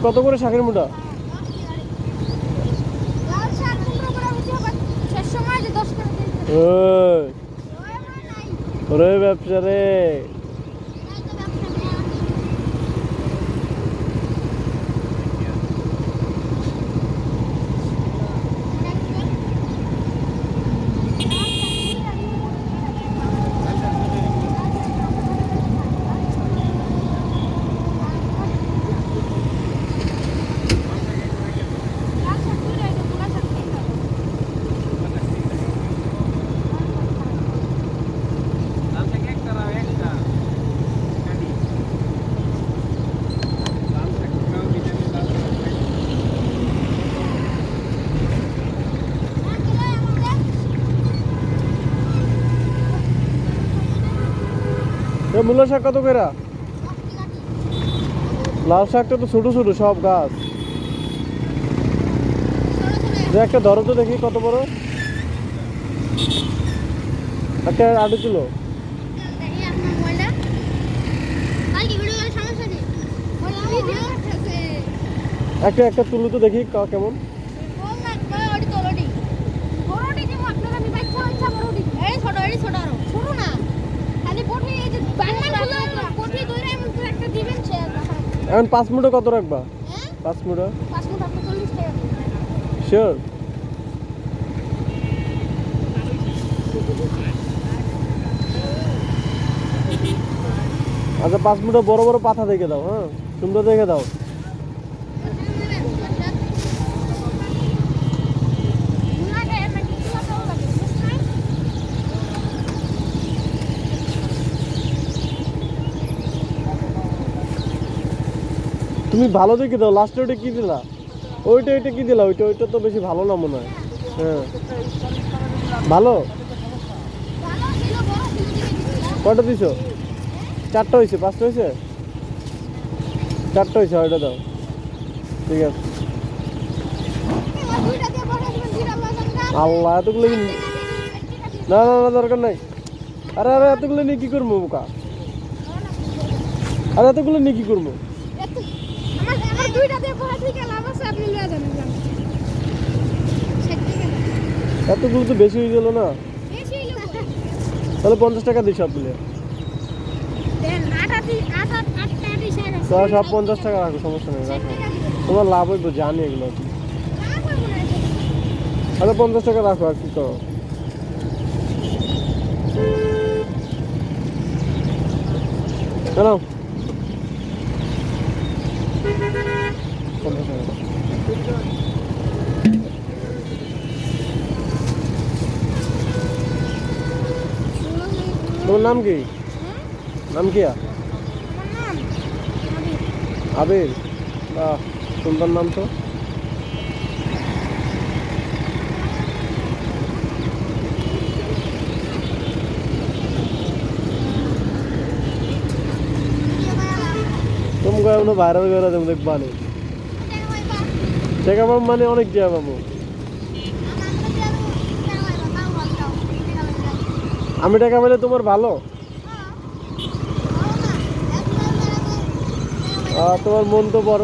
কত করে শাকের মুঠা? ওরে ব্যবসা রে। মূলা শাক কত করে? লাল শাকটা তো ছোট ছোট সব গাছ। একটা ধরো তো দেখি কত বড়। একটা 8 কিলো। একটা তুলো তো দেখি কেমন। এখন 5 মুঠো কত রাখবা? 5 মুঠো শিওর? আচ্ছা 5 মুঠো বড় বড় পাতা দেখে দাও। হ্যাঁ সুন্দর দেখে দাও। তুমি ভালো দেখে দাও। লাস্টে ওইটা কি দিলা? ওইটা কি দিলা? ওইটা তো বেশি ভালো না মনে হয়। হ্যাঁ ভালো। কয়টা দিছো? 4টা হয়েছে? 5টা হয়েছে? 4টা হয়েছে। ওইটা দাও। ঠিক আছে। আল্লাহ এতগুলো না না না দরকার নাই। আরে এতগুলো নিয়ে কি করবো বোকা? আরে এতগুলো নিয়ে কি করবো? এতগুলো তো বেশি হয়ে গেল না? তাহলে 50 টাকা দিই সব মিলে। সব 50 টাকা রাখো, সমস্যা নেই রাখো। তোমার লাভ হইব জানি এগুলো। আচ্ছা 50 টাকা রাখো আর কি করো। কেন 50 টাকা। তোমার নাম কি? নাম কি? আবির। বাহ সুন্দর নাম তো। তুমি কোনো ভাইরাল করে দেবো দেখবা নি। টাকা পাবো মানে অনেক টাকা পাবো। আমি টাকা পেলে তোমার ভালো? তোমার মন তো বড়।